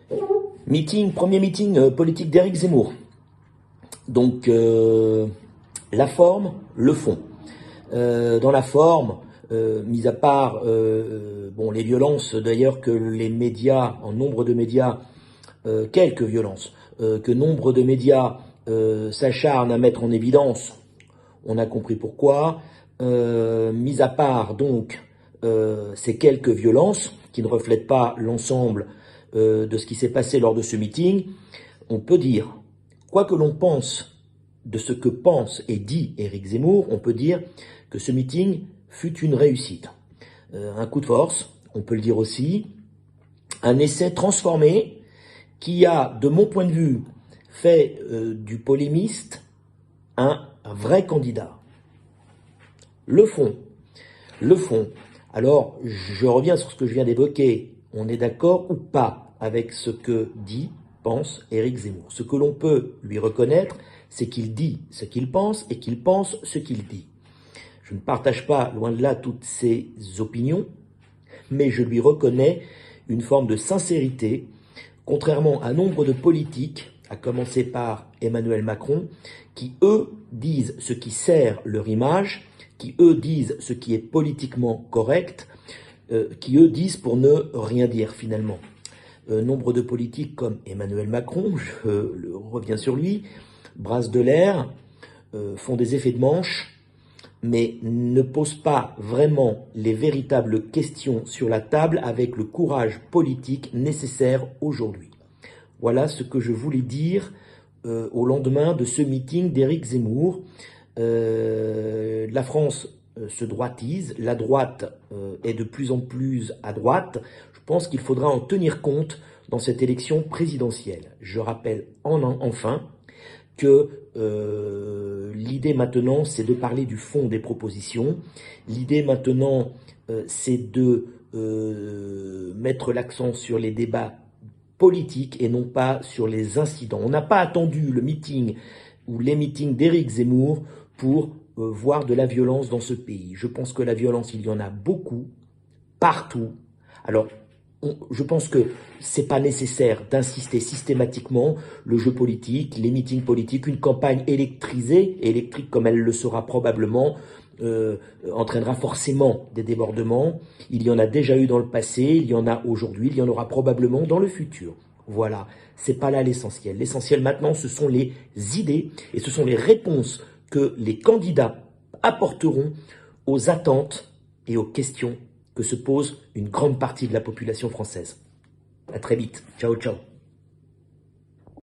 Premier meeting politique d'Éric Zemmour. Donc, la forme, le fond. Dans la forme, mis à part les violences d'ailleurs que les médias, en nombre de médias, quelques violences, que nombre de médias s'acharnent à mettre en évidence, on a compris pourquoi. Mis à part donc ces quelques violences qui ne reflètent pas l'ensemble de ce qui s'est passé lors de ce meeting, on peut dire, quoi que l'on pense de ce que pense et dit Éric Zemmour, on peut dire que ce meeting fut une réussite. Un coup de force, on peut le dire aussi, un essai transformé qui a, de mon point de vue, fait du polémiste un vrai candidat. Le fond. Alors, je reviens sur ce que je viens d'évoquer. On est d'accord ou pas avec ce que dit, pense Éric Zemmour. Ce que l'on peut lui reconnaître, c'est qu'il dit ce qu'il pense et qu'il pense ce qu'il dit. Je ne partage pas, loin de là, toutes ses opinions, mais je lui reconnais une forme de sincérité, contrairement à nombre de politiques, à commencer par Emmanuel Macron, qui, eux, disent ce qui sert leur image, qui, eux, disent ce qui est politiquement correct, qui, eux, disent pour ne rien dire, finalement. Nombre de politiques comme Emmanuel Macron, je reviens sur lui, brassent de l'air, font des effets de manche, mais ne posent pas vraiment les véritables questions sur la table avec le courage politique nécessaire aujourd'hui. Voilà ce que je voulais dire au lendemain de ce meeting d'Éric Zemmour. La France se droitise, la droite est de plus en plus à droite. Je pense qu'il faudra en tenir compte dans cette élection présidentielle. Je rappelle enfin que l'idée maintenant, c'est de parler du fond des propositions. L'idée maintenant, c'est de mettre l'accent sur les débats politiques et non pas sur les incidents. On n'a pas attendu le meeting ou les meetings d'Éric Zemmour pour voir de la violence dans ce pays. Je pense que la violence, il y en a beaucoup, partout. Alors, je pense que c'est pas nécessaire d'insister systématiquement le jeu politique, les meetings politiques, une campagne électrique comme elle le sera probablement, entraînera forcément des débordements. Il y en a déjà eu dans le passé, il y en a aujourd'hui, il y en aura probablement dans le futur. Voilà, c'est pas là l'essentiel. L'essentiel maintenant, ce sont les idées et ce sont les réponses que les candidats apporteront aux attentes et aux questions que se pose une grande partie de la population française. À très vite. Ciao, ciao.